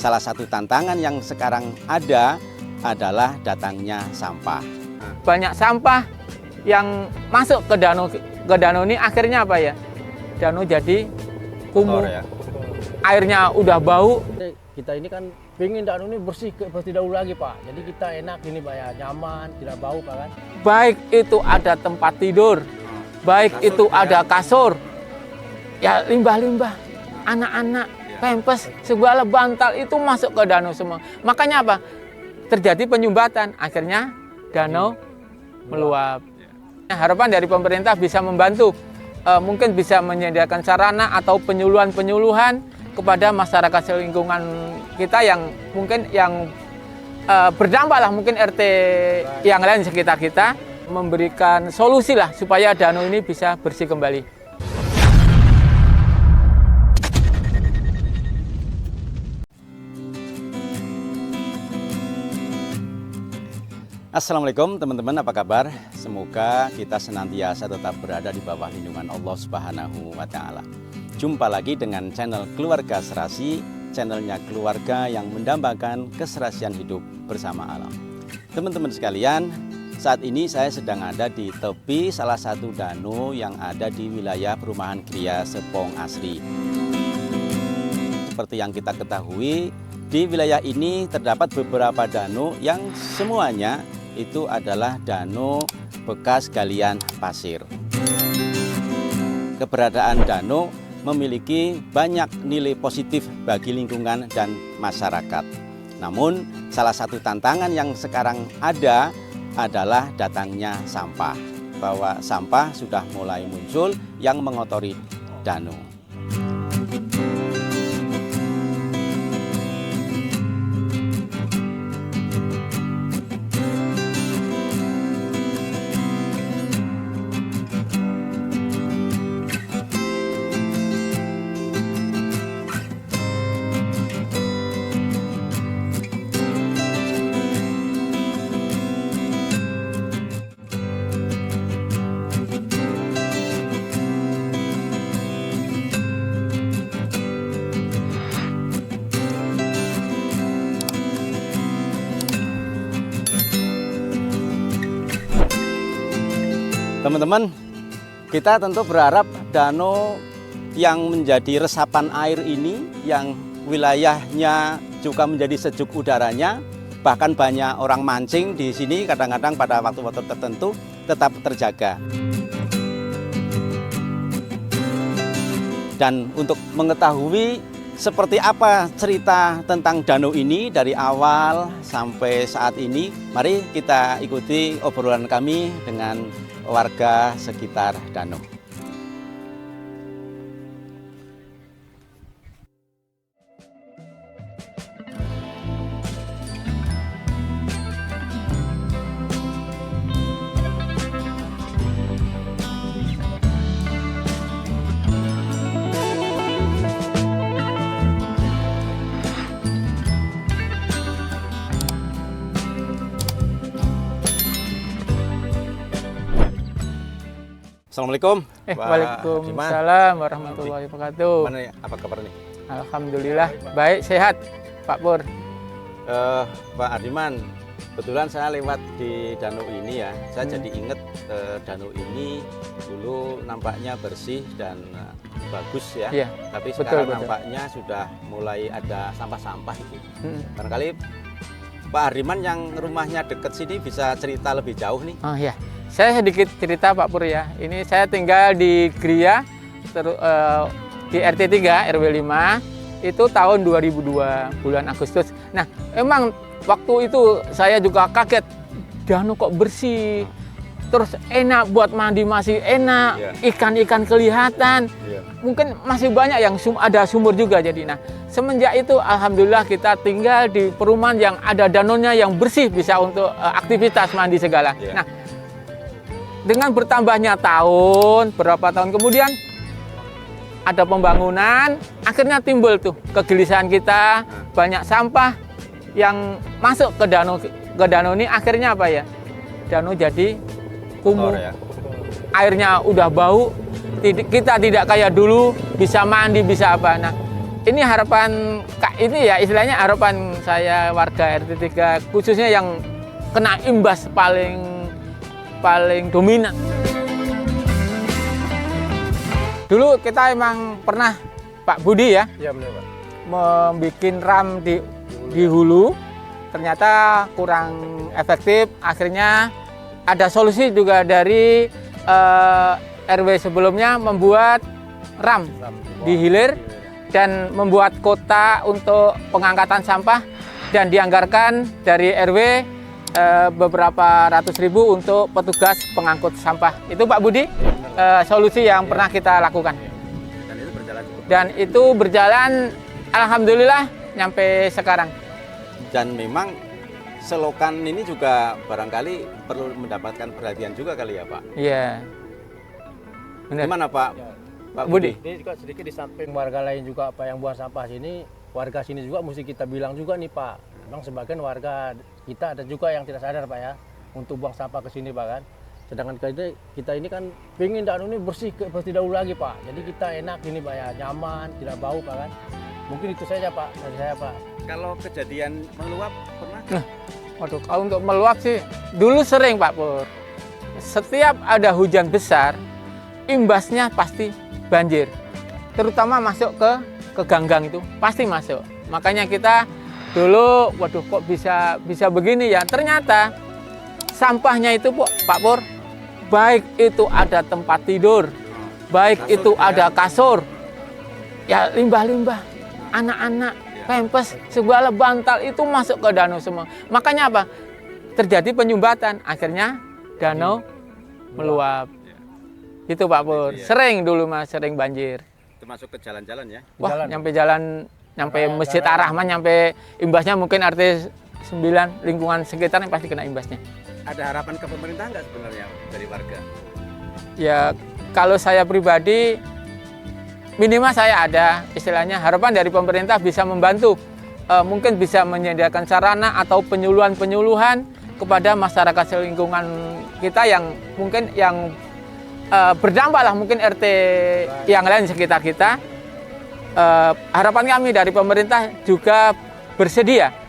salah satu tantangan yang sekarang ada adalah datangnya sampah. Banyak sampah yang masuk ke danau ini akhirnya apa ya? Danau jadi kumuh, Ya. airnya udah bau. Kita ini kan pengen danau ini bersih seperti dahulu lagi Pak. Jadi kita enak ini Pak ya, nyaman, tidak bau Pak kan. Baik itu ada tempat tidur, baik kasur, itu ya. ada kasur, ya limbah-limbah, anak-anak, pempes, segala bantal itu masuk ke danau semua. Makanya apa? Terjadi penyumbatan, akhirnya danau meluap. Harapan dari pemerintah bisa membantu, mungkin bisa menyediakan sarana atau penyuluhan kepada masyarakat selingkungan kita yang mungkin yang berdampak lah, mungkin RT yang lain di sekitar kita, memberikan solusi lah supaya danau ini bisa bersih kembali. Assalamualaikum teman-teman, apa kabar? Semoga kita senantiasa tetap berada di bawah lindungan Allah Subhanahu wa Ta'ala. Jumpa lagi dengan channel Keluarga Serasi, channelnya keluarga yang mendambakan keserasian hidup bersama alam. Teman-teman sekalian, saat ini saya sedang ada di tepi salah satu danau yang ada di wilayah perumahan Gria Serpong Asri. Seperti yang kita ketahui, di wilayah ini terdapat beberapa danau yang semuanya itu adalah danau bekas galian pasir. Keberadaan danau memiliki banyak nilai positif bagi lingkungan dan masyarakat. Namun, salah satu tantangan yang sekarang ada adalah datangnya sampah. Bahwa sampah sudah mulai muncul yang mengotori danau. Teman-teman, kita tentu berharap danau yang menjadi resapan air ini, yang wilayahnya juga menjadi sejuk udaranya, bahkan banyak orang mancing di sini kadang-kadang pada waktu-waktu tertentu tetap terjaga. Dan untuk mengetahui seperti apa cerita tentang danau ini dari awal sampai saat ini, mari kita ikuti obrolan kami dengan warga sekitar danau. Assalamualaikum. Waalaikumsalam warahmatullahi wabarakatuh. Mana ya? Apa kabar nih? Alhamdulillah, baik, sehat Pak Pur. Pak Ardiman, kebetulan saya lewat di danau ini ya. Saya jadi inget danau ini dulu nampaknya bersih dan bagus ya. Iya, tapi betul, sekarang betul. nampaknya sudah mulai ada sampah-sampah itu. Barangkali Pak Ardiman yang rumahnya dekat sini bisa cerita lebih jauh nih. Oh ya, saya sedikit cerita Pak Pur ya. Ini saya tinggal di Gria, di RT 3 RW 5, itu tahun 2002 bulan Agustus. Nah, emang waktu itu saya juga kaget, danau kok bersih, terus enak buat mandi, masih enak, ikan-ikan kelihatan. Mungkin masih banyak yang ada sumur juga jadi. Nah, semenjak itu alhamdulillah kita tinggal di perumahan yang ada danaunya yang bersih, bisa untuk aktivitas mandi segala. Nah, dengan bertambahnya tahun, beberapa tahun kemudian ada pembangunan, akhirnya timbul tuh kegelisahan kita, banyak sampah yang masuk ke danau ini, akhirnya apa ya? Danau jadi kumuh, airnya udah bau, kita tidak kayak dulu bisa mandi, bisa apa. Nah, ini harapan ini ya istilahnya harapan saya warga RT 3 khususnya yang kena imbas paling dominan. Dulu kita emang pernah Pak Budi ya, Iya benar Pak. membuat ram di hulu, ternyata kurang efektif. Akhirnya ada solusi juga dari RW sebelumnya membuat ram di hilir dan membuat kota untuk pengangkatan sampah dan dianggarkan dari RW beberapa ratus ribu untuk petugas pengangkut sampah. Itu Pak Budi solusi yang pernah kita lakukan. Dan itu berjalan cukup. Dan itu berjalan alhamdulillah nyampe sekarang. Dan memang selokan ini juga barangkali perlu mendapatkan perhatian juga kali ya Pak. Iya. Benar. Gimana Pak? Ya. Pak Budi. Ini juga sedikit di samping warga lain juga apa yang buang sampah sini, warga sini juga mesti kita bilang juga nih Pak. Memang sebagian warga kita ada juga yang tidak sadar Pak ya untuk buang sampah ke sini Pak kan. Sedangkan kita ini kan pengen danau ini bersih seperti dahulu lagi Pak. Jadi kita enak ini Pak ya, nyaman, tidak bau Pak kan. Mungkin itu saja Pak dari saya Pak. Kalau kejadian meluap pernah? Waduh, kalau untuk meluap sih dulu sering Pak Pur. Setiap ada hujan besar, imbasnya pasti banjir. Terutama masuk ke ganggang itu pasti masuk. Makanya kita dulu, waduh kok bisa begini ya. Ternyata sampahnya itu Pak Pur, baik itu ada tempat tidur, baik Kasur itu juga ada kasur, ya limbah-limbah, anak-anak, pempes, segala bantal itu masuk ke danau semua. Makanya apa? Terjadi penyumbatan, akhirnya danau meluap. Itu Pak Pur. Iya. Sering dulu Mas, sering banjir. Termasuk ke jalan-jalan ya? Wah, Jalan. nyampe jalan, nyampe Jalan. Masjid Ar-Rahman, nyampe imbasnya mungkin RT 9 lingkungan sekitar yang pasti kena imbasnya. Ada harapan ke pemerintah nggak sebenarnya dari warga? Ya, kalau saya pribadi minimal saya ada istilahnya harapan dari pemerintah bisa membantu, mungkin bisa menyediakan sarana atau penyuluhan kepada masyarakat lingkungan kita yang mungkin yang berdampak lah, mungkin RT yang lain sekitar kita. Harapan kami dari pemerintah juga bersedia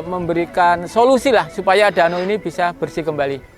memberikan solusi lah supaya danau ini bisa bersih kembali.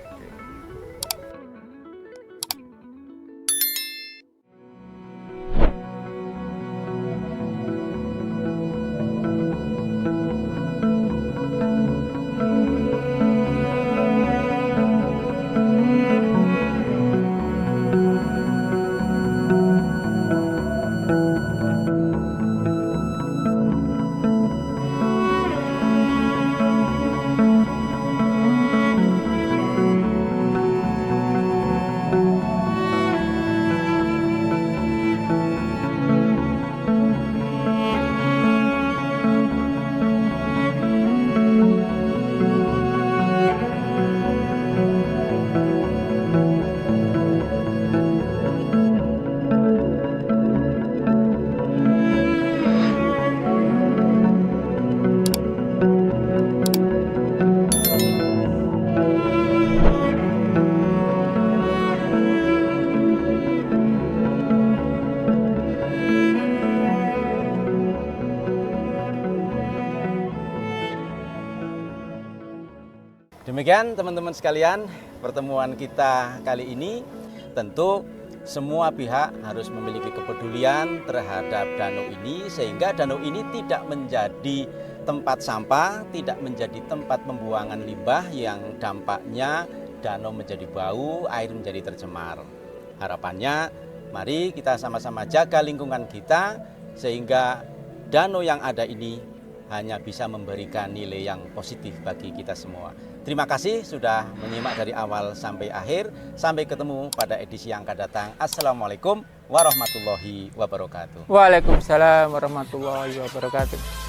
Demikian teman-teman sekalian, pertemuan kita kali ini tentu semua pihak harus memiliki kepedulian terhadap danau ini sehingga danau ini tidak menjadi tempat sampah, tidak menjadi tempat pembuangan limbah yang dampaknya danau menjadi bau, air menjadi tercemar. Harapannya mari kita sama-sama jaga lingkungan kita sehingga danau yang ada ini hanya bisa memberikan nilai yang positif bagi kita semua. Terima kasih sudah menyimak dari awal sampai akhir. Sampai ketemu pada edisi yang akan datang. Assalamualaikum warahmatullahi wabarakatuh. Waalaikumsalam warahmatullahi wabarakatuh.